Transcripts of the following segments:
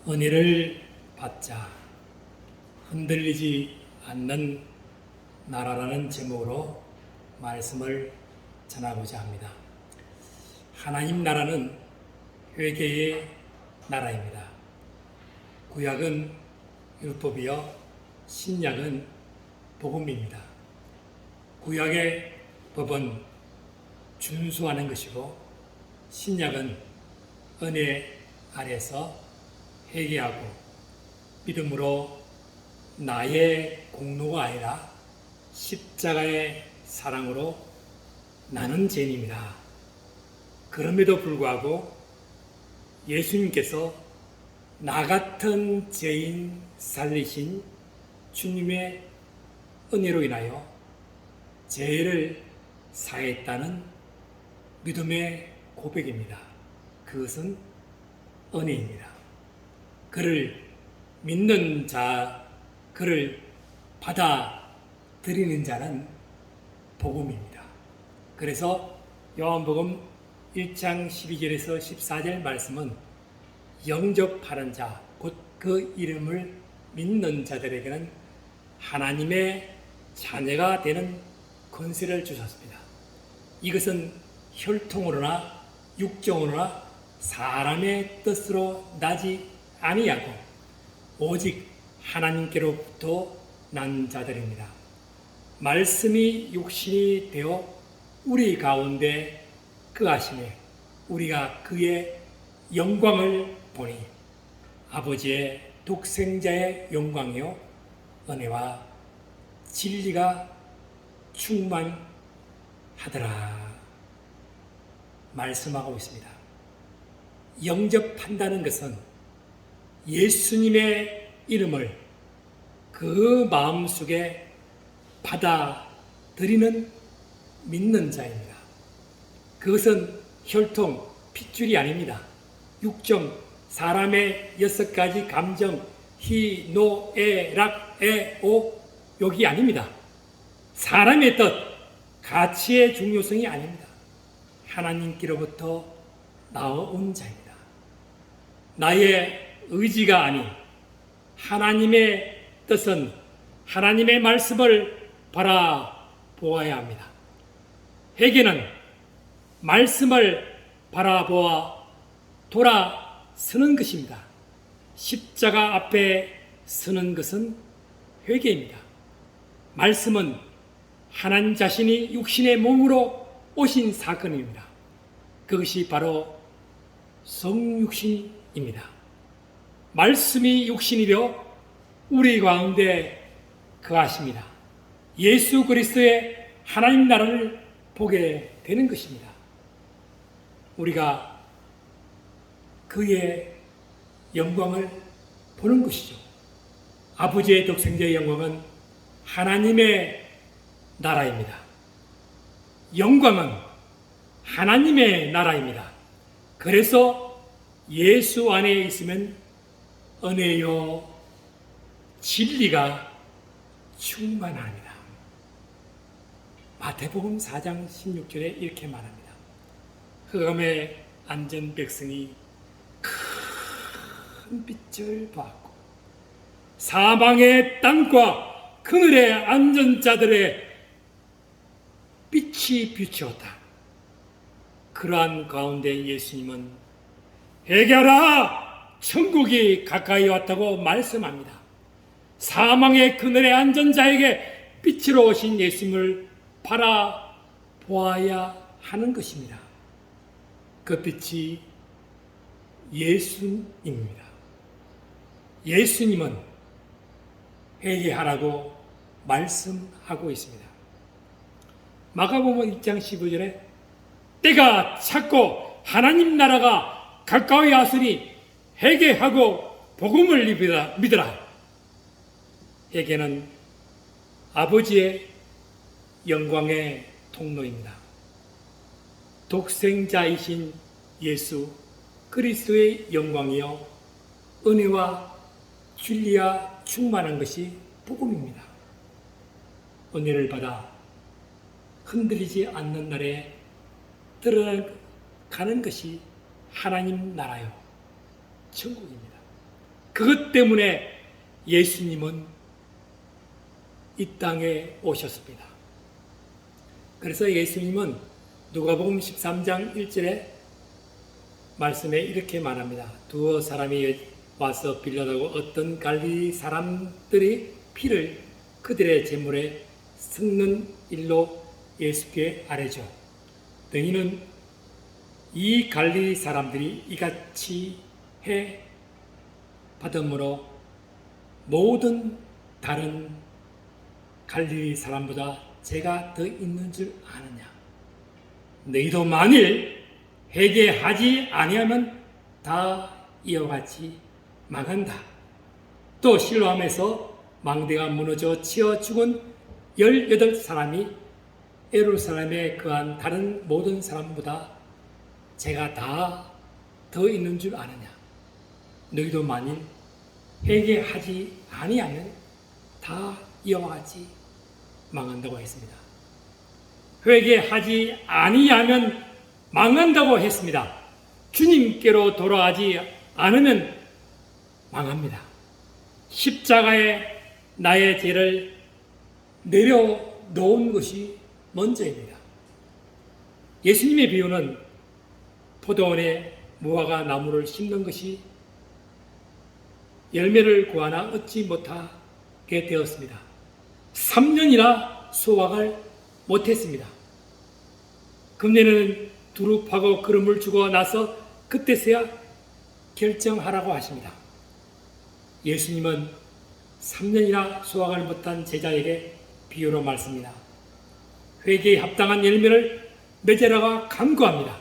은혜를 받자 흔들리지 않는 나라라는 제목으로 말씀을 전하고자 합니다. 하나님 나라는 회개의 나라입니다. 구약은 율법이요 신약은 복음입니다. 구약의 법은 준수하는 것이고 신약은 은혜 아래서 회개하고 믿음으로 나의 공로가 아니라 십자가의 사랑으로 나는 죄인입니다. 그럼에도 불구하고 예수님께서 나 같은 죄인 살리신 주님의 은혜로 인하여 죄를 사했다는 믿음의 고백입니다. 그것은 은혜입니다. 그를 믿는 자, 그를 받아들이는 자는 복음입니다. 그래서 요한복음 1장 12절에서 14절 말씀은 영접하는 자, 곧 그 이름을 믿는 자들에게는 하나님의 자녀가 되는 권세를 주셨습니다. 이것은 혈통으로나 육정으로나 사람의 뜻으로 나지 아니하고 오직 하나님께로부터 난 자들입니다. 말씀이 육신이 되어 우리 가운데 거하시매 우리가 그의 영광을 보니 아버지의 독생자의 영광이요 은혜와 진리가 충만하더라 말씀하고 있습니다. 영접한다는 것은 예수님의 이름을 그 마음속에 받아들이는 믿는 자입니다. 그것은 혈통, 핏줄이 아닙니다. 육정, 사람의 6가지 감정, 희, 노, 에, 락, 에, 오, 여기 아닙니다. 사람의 뜻, 가치의 중요성이 아닙니다. 하나님께로부터 나온 자입니다. 나의 의지가 아닌 하나님의 뜻은 하나님의 말씀을 바라보아야 합니다. 회개는 말씀을 바라보아 돌아서는 것입니다. 십자가 앞에 서는 것은 회개입니다. 말씀은 하나님 자신이 육신의 몸으로 오신 사건입니다. 그것이 바로 성육신입니다. 말씀이 육신이 되어 우리 가운데 거하십니다. 예수 그리스도의 하나님 나라를 보게 되는 것입니다. 우리가 그의 영광을 보는 것이죠. 아버지의 독생자의 영광은 하나님의 나라입니다. 영광은 하나님의 나라입니다. 그래서 예수 안에 있으면 은혜요 진리가 충만합니다. 마태복음 4장 16절에 이렇게 말합니다. 흑암에 앉은 백성이 큰 빛을 보았고 사망의 땅과 그늘에 앉은 자들의 빛이 비추었다. 그러한 가운데 예수님은 회개하라! 천국이 가까이 왔다고 말씀합니다. 사망의 그늘에 앉은 자에게 빛으로 오신 예수님을 바라보아야 하는 것입니다. 그 빛이 예수님입니다. 예수님은 회개하라고 말씀하고 있습니다. 마가복음 1장 15절에 때가 찼고 하나님 나라가 가까이 왔으니 회개하고 복음을 믿으라. 회개는 아버지의 영광의 통로입니다. 독생자이신 예수 그리스도의 영광이요 은혜와 진리와 충만한 것이 복음입니다. 은혜를 받아 흔들리지 않는 날에 들어가는 것이 하나님 나라요 천국입니다. 그것 때문에 예수님은 이 땅에 오셨습니다. 그래서 예수님은 누가복음 13장 1절에 말씀에 이렇게 말합니다. 두어 사람이 와서 빌려다고 어떤 갈릴리 사람들이 피를 그들의 제물에 섞는 일로 예수께 아뢰죠. 너희는 이 갈릴리 사람들이 이같이 해 받음으로 모든 다른 갈릴리 사람보다 죄가 더 있는 줄 아느냐? 너희도 만일 회개하지 아니하면 다 이와 같이 망한다. 또 실로암에서 망대가 무너져 치어 죽은 18사람이 예루살렘에 거한 다른 모든 사람보다 죄가 다 더 있는 줄 아느냐? 너희도 만일 회개하지 아니하면 다 이와 같이 망한다고 했습니다. 회개하지 아니하면 망한다고 했습니다. 주님께로 돌아가지 않으면 망합니다. 십자가에 나의 죄를 내려놓은 것이 먼저입니다. 예수님의 비유는 포도원에 무화과 나무를 심는 것이 열매를 구하나 얻지 못하게 되었습니다. 3년이나 수확을 못했습니다. 금년에는 두릅하고 그름을 주고 나서 그때서야 결정하라고 하십니다. 예수님은 3년이나 수확을 못한 제자에게 비유로 말씀합니다. 회개에 합당한 열매를 맺으라고 간구합니다.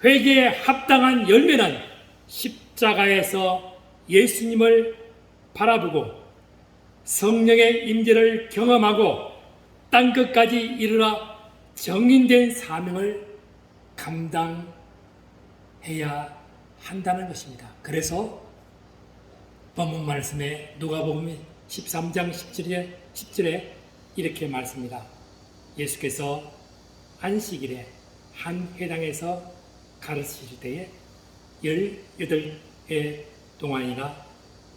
회개에 합당한 열매는 십자가에서 예수님을 바라보고 성령의 임재를 경험하고 땅끝까지 이르러 정인된 사명을 감당해야 한다는 것입니다. 그래서 본문 말씀에 누가복음 13장 10절에 이렇게 말씀합니다. 예수께서 안식일에 한 회당에서 가르치실 때에 18해 동안이나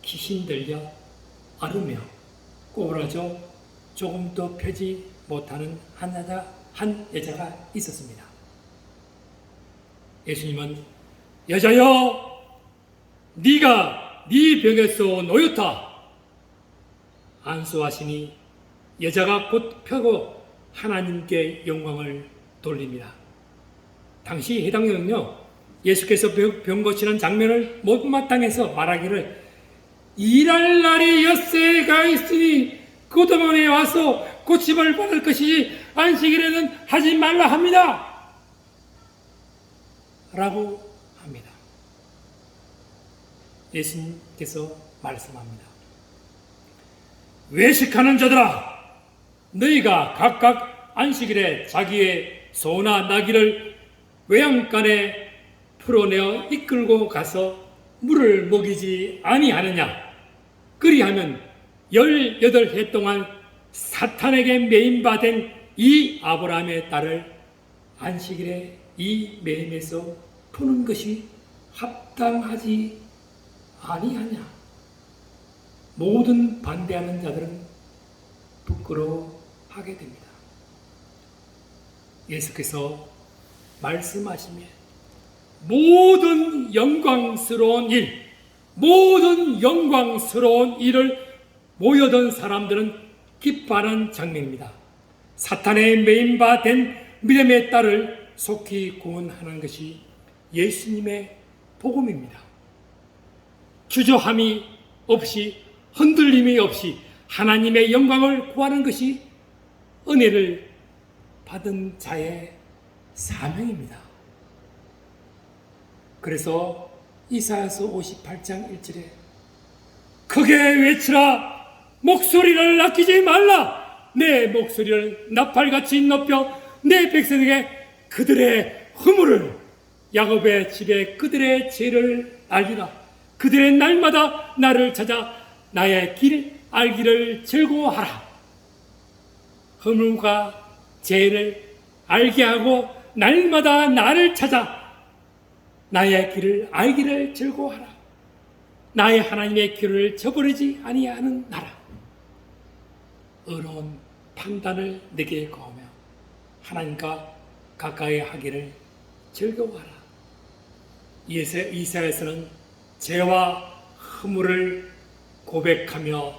귀신 들려 앓으며 꼬부라져 조금도 펴지 못하는 한 여자가 있었습니다. 예수님은 여자여 네가 네 병에서 놓였다 안수하시니 여자가 곧 펴고 하나님께 영광을 돌립니다. 당시 해당령은요, 예수께서 병 고치는 장면을 못마땅해서 말하기를 일할 날이 엿새가 있으니 그동안에 와서 고침을 받을 것이지 안식일에는 하지 말라 합니다. 라고 합니다. 예수님께서 말씀합니다. 외식하는 자들아, 너희가 각각 안식일에 자기의 소나 나귀를 외양간에 풀어내어 이끌고 가서 물을 먹이지 아니하느냐? 그리하면 18해 동안 사탄에게 매임받은 이 아브라함의 딸을 안식일에 이 매임에서 푸는 것이 합당하지 아니하냐? 모든 반대하는 자들은 부끄러워하게 됩니다. 예수께서 말씀하시며 모든 영광스러운 일을 모여든 사람들은 기뻐하는 장면입니다. 사탄의 매임바 된 믿음의 딸을 속히 구원하는 것이 예수님의 복음입니다. 주저함이 없이 흔들림이 없이 하나님의 영광을 구하는 것이 은혜를 받은 자의 사명입니다. 그래서 이사야서 58장 1절에 크게 외치라 목소리를 아끼지 말라 내 목소리를 나팔같이 높여 내 백성에게 그들의 허물을 야곱의 집에 그들의 죄를 알리라 그들의 날마다 나를 찾아 나의 길 알기를 즐거워하라. 허물과 죄를 알게 하고 날마다 나를 찾아 나의 길을 알기를 즐거워하라. 나의 하나님의 길을 저버리지 아니하는 나라. 어려운 판단을 내게 거하며 하나님과 가까이 하기를 즐거워하라. 이사야서는 죄와 허물을 고백하며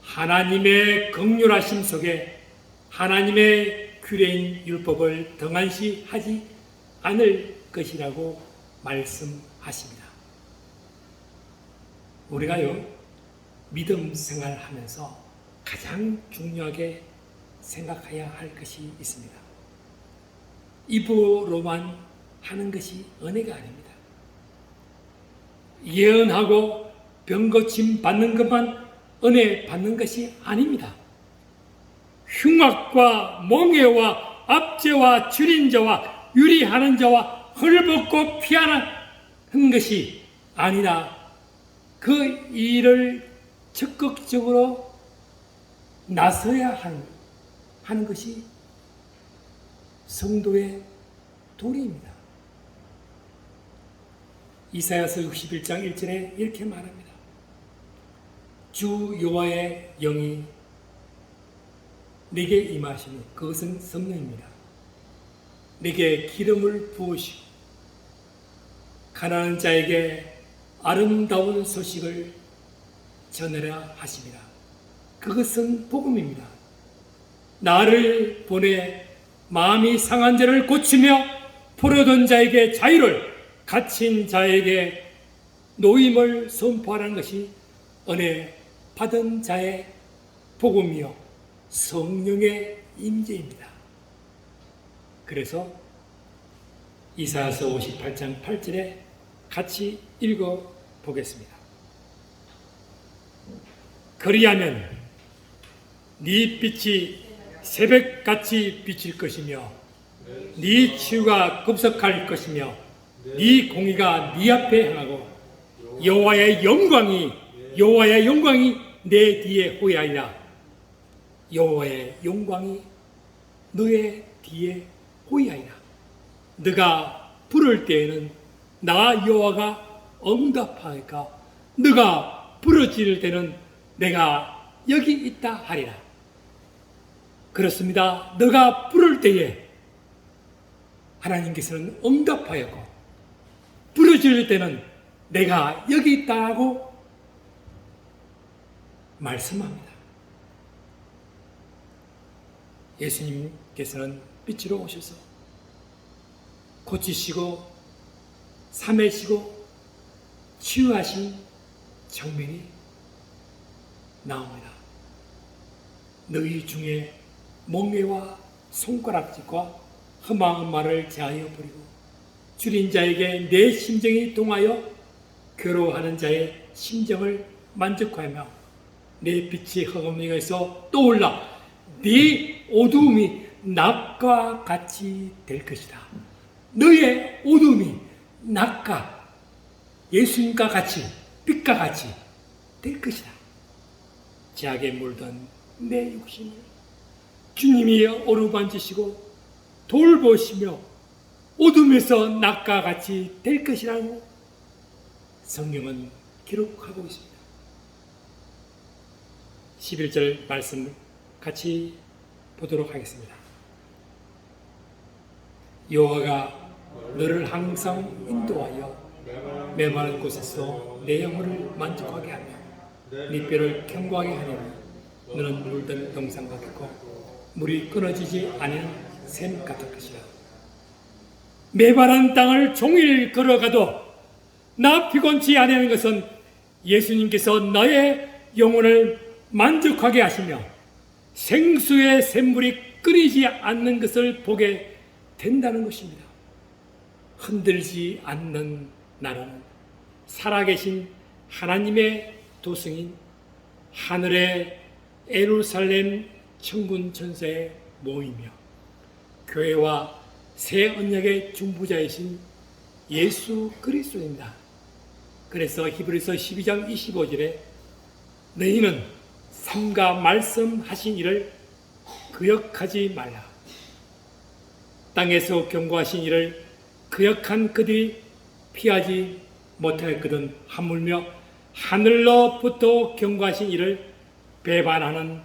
하나님의 긍휼하심 속에 하나님의 규례인 율법을 등한시하지 않을 것이라고 말씀하십니다. 우리가요, 믿음 생활하면서 가장 중요하게 생각해야 할 것이 있습니다. 입으로만 하는 것이 은혜가 아닙니다. 예언하고 병고침 받는 것만 은혜 받는 것이 아닙니다. 흉악과 멍해와 압제와 줄인자와 유리하는 자와 헐벗고 피하는 것이 아니라 그 일을 적극적으로 나서야 하는 것이 성도의 도리입니다. 이사야서 61장 1절에 이렇게 말합니다. 주 여호와의 영이 내게 임하시니 그것은 성령입니다. 내게 기름을 부으시고 가난한 자에게 아름다운 소식을 전하라 하십니다. 그것은 복음입니다. 나를 보내 마음이 상한 자를 고치며 포로된 자에게 자유를, 갇힌 자에게 노임을 선포하라는 것이 은혜 받은 자의 복음이요 성령의 임재입니다. 그래서 이사야서 58장 8절에 같이 읽어 보겠습니다. 그리하면 네 빛이 새벽같이 비칠 것이며 네 치유가 급속할 것이며 네 공의가 네 앞에 행하고 여호와의 영광이 내 뒤에 호위하리라. 여호와의 영광이 너의 뒤에 호위하리라. 네가 부를 때에는 나 여호와가 응답하리까. 네가 부르짖을 때는 내가 여기 있다 하리라. 그렇습니다. 네가 부를 때에 하나님께서는 응답하였고 부르짖을 때는 내가 여기 있다고 말씀합니다. 예수님께서는 빛으로 오셔서 고치시고 삼매시고 치유하신 장면이 나옵니다. 너희 중에 멍에와 손가락질과 험한 말을 제하여 버리고 줄인 자에게 내 심정이 동하여 괴로워하는 자의 심정을 만족하며 내 빛이 허공에서 떠올라 네 어두움이 낮과 같이 될 것이다. 너의 어두움이 낮과 예수님과 같이 빛과 같이 될 것이다. 죄악에 물든 내 육신을 주님이 어루만지시고 돌보시며 어둠에서 낮과 같이 될 것이라고 성경은 기록하고 있습니다. 11절 말씀을 같이 보도록 하겠습니다. 여호와가 너를 항상 인도하여 메마른 곳에서 내 영혼을 만족하게 하며 네 뼈를 견고하게 하리니 너는 물든 동상 같고 물이 끊어지지 않은 샘 같을 것이라. 메마른 땅을 종일 걸어가도 나 피곤치 아니하는 것은 예수님께서 나의 영혼을 만족하게 하시며 생수의 샘물이 끊이지 않는 것을 보게 된다는 것입니다. 흔들지 않는 나라는 살아계신 하나님의 도성인 하늘의 예루살렘 천군 천사의 모이며 교회와 새 언약의 중보자이신 예수 그리스도입니다. 그래서 히브리서 12장 25절에 너희는 삼가 말씀하신 이를 거역하지 말라. 땅에서 경고하신 이를 거역한 그들이 피하지 못하였거든 하물며 하늘로부터 경고하신 이를 배반하는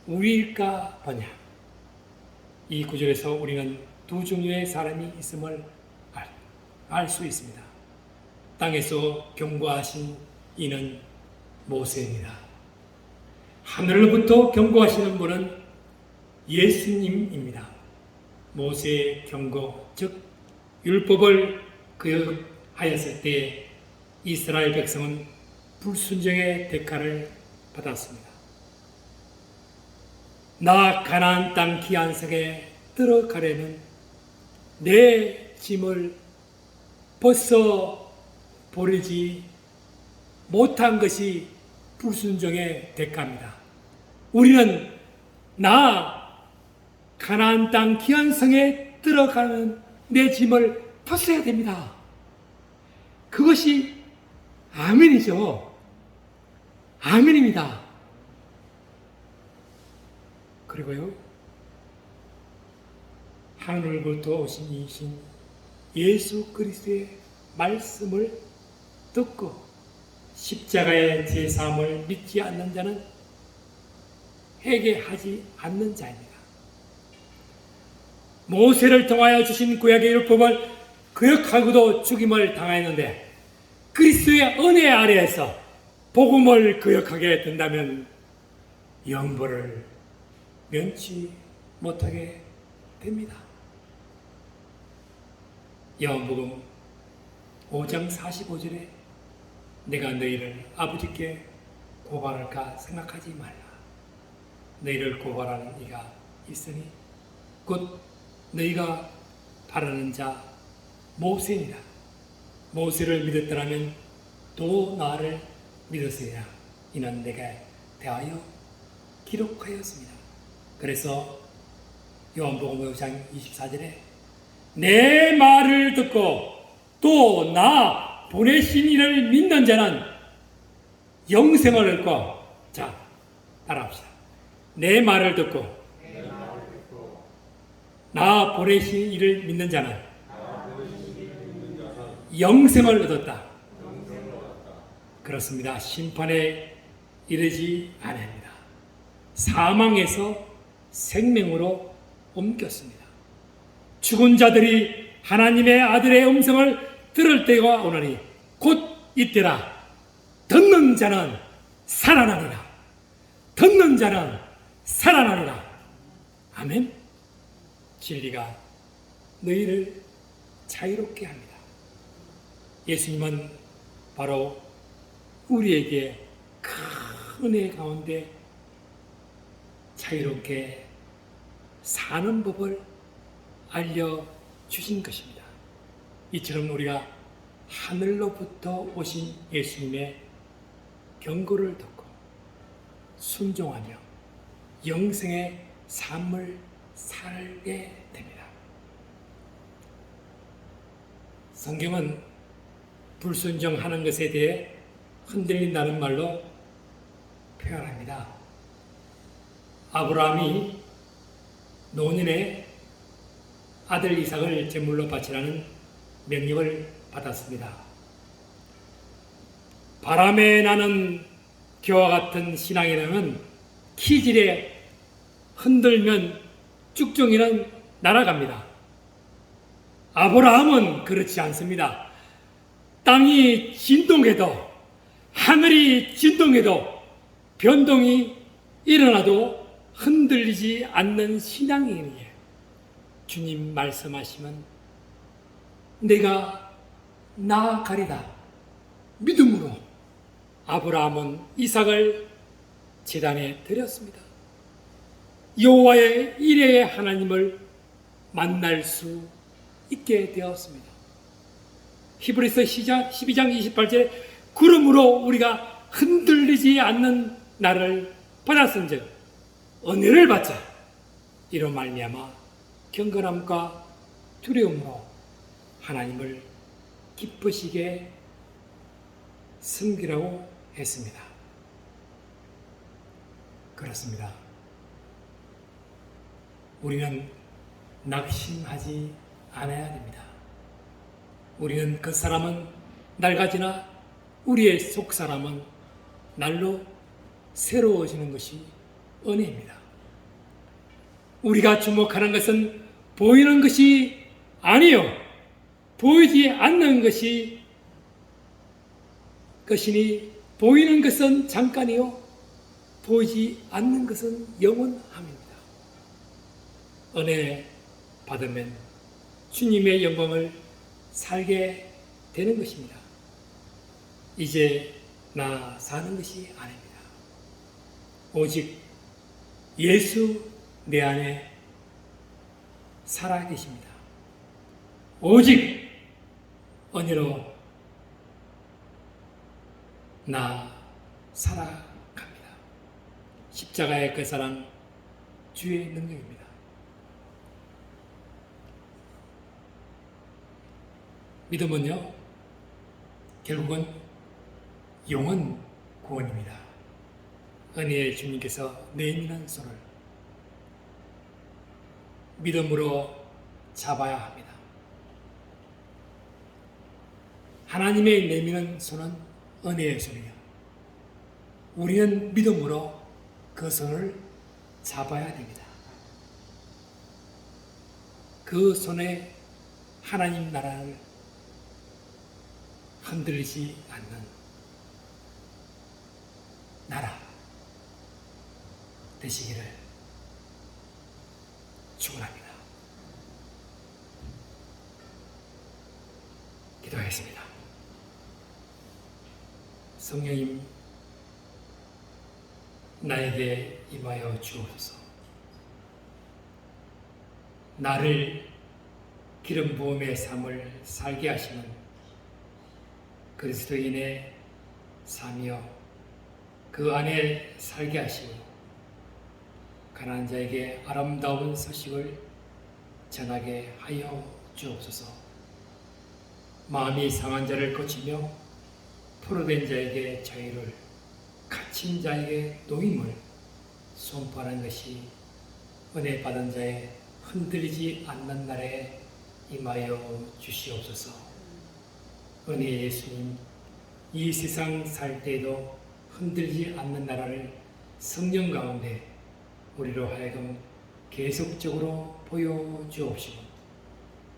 우리일까 보냐. 이 구절에서 우리는 두 종류의 사람이 있음을 알 수 있습니다. 땅에서 경고하신 이는 모세입니다. 하늘로부터 경고하시는 분은 예수님입니다. 모세의 경고, 즉 율법을 거역하였을 때 이스라엘 백성은 불순종의 대가를 받았습니다. 나 가나안 땅 기한 성에 들어가려면 내 짐을 벗어 버리지 못한 것이 불순종의 대가입니다. 우리는 나 가나안 땅 기한 성에 들어가는 내 짐을 벗어야 됩니다. 그것이 아멘이죠. 아멘입니다. 그리고요, 하늘로부터 오신 이신 예수 그리스도의 말씀을 듣고 십자가의 제사함을 믿지 않는 자는 회개하지 않는 자입니다. 모세를 통하여 주신 구약의 율법을 거역하고도 죽임을 당하였는데 그리스도의 은혜 아래에서 복음을 거역하게 된다면 영벌을 면치 못하게 됩니다. 요한복음 5장 45절에 내가 너희를 아버지께 고발할까 생각하지 말라. 너희를 고발하는 이가 있으니 곧 너희가 바라는 자 모세니라. 모세를 믿었더라면 또 나를 믿었으리라. 이는 내가 대하여 기록하였습니다. 그래서 요한복음 5장 24절에 내 말을 듣고 또 나 보내신 이를 믿는 자는 영생을 얻고, 자, 따라합시다. 내 말을 듣고 나 보내신 이를 믿는 자는 영생을 얻었다. 그렇습니다. 심판에 이르지 아니합니다. 사망에서 생명으로 옮겼습니다. 죽은 자들이 하나님의 아들의 음성을 들을 때가 오나니 곧 이때라. 듣는 자는 살아나리라. 듣는 자는 살아나리라. 아멘. 진리가 너희를 자유롭게 합니다. 예수님은 바로 우리에게 큰 은혜 가운데 자유롭게 사는 법을 알려주신 것입니다. 이처럼 우리가 하늘로부터 오신 예수님의 경고를 듣고 순종하며 영생의 삶을 살게 됩니다. 성경은 불순종하는 것에 대해 흔들린다는 말로 표현합니다. 아브라함이 노년에 아들 이삭을 제물로 바치라는 명령을 받았습니다. 바람에 나는 겨와 같은 신앙이라면 키질에 흔들면 쭉종이는 날아갑니다. 아브라함은 그렇지 않습니다. 땅이 진동해도, 하늘이 진동해도, 변동이 일어나도 흔들리지 않는 신앙이에요. 주님 말씀하시면 내가 나아가리다. 믿음으로 아브라함은 이삭을 제단에 드렸습니다. 여호와의 이레의 하나님을 만날 수 있게 되었습니다. 히브리서 12장 28절에 그러므로 우리가 흔들리지 않는 나를 받았은즉 은혜를 받자. 이로 말미암아 경건함과 두려움으로 하나님을 기쁘시게 섬기라고 했습니다. 그렇습니다. 우리는 낙심하지 않아야 됩니다. 우리는 그 사람은 낡아지나 우리의 속사람은 날로 새로워지는 것이 은혜입니다. 우리가 주목하는 것은 보이는 것이 아니요 보이지 않는 것이니 보이는 것은 잠깐이요 보이지 않는 것은 영원함입니다. 은혜 받으면 주님의 영광을 살게 되는 것입니다. 이제 나 사는 것이 아닙니다. 오직 예수 내 안에 살아 계십니다. 오직 은혜로 나 살아갑니다. 십자가의 그 사랑 주의 능력입니다. 믿음은요, 결국은 영원 구원입니다. 은혜의 주님께서 내미는 손을 믿음으로 잡아야 합니다. 하나님의 내미는 손은 은혜의 손이요. 우리는 믿음으로 그 손을 잡아야 됩니다. 그 손에 하나님 나라를 흔들리지 않는 나라 되시기를 축원합니다. 기도하겠습니다. 성령님, 나에게 임하여 주옵소서. 나를 기름 부음의 삶을 살게 하시는 그리스도인의 삶이여 그 안에 살게 하시고 가난한 자에게 아름다운 소식을 전하게 하여 주옵소서. 마음이 상한 자를 고치며 포로된 자에게 자유를, 갇힌 자에게 노임을 선포하는 것이 은혜 받은 자의 흔들리지 않는 날에 임하여 주시옵소서. 은혜 예수님, 이 세상 살 때에도 흔들리지 않는 나라를 성령 가운데 우리로 하여금 계속적으로 보여주옵시고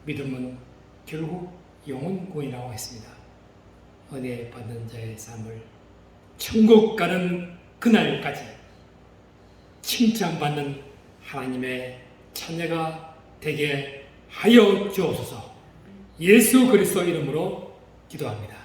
믿음은 결국 영혼구원이라고 했습니다. 은혜 받는 자의 삶을 천국 가는 그날까지 칭찬받는 하나님의 자녀가 되게 하여 주옵소서. 예수 그리스도 이름으로 기도합니다.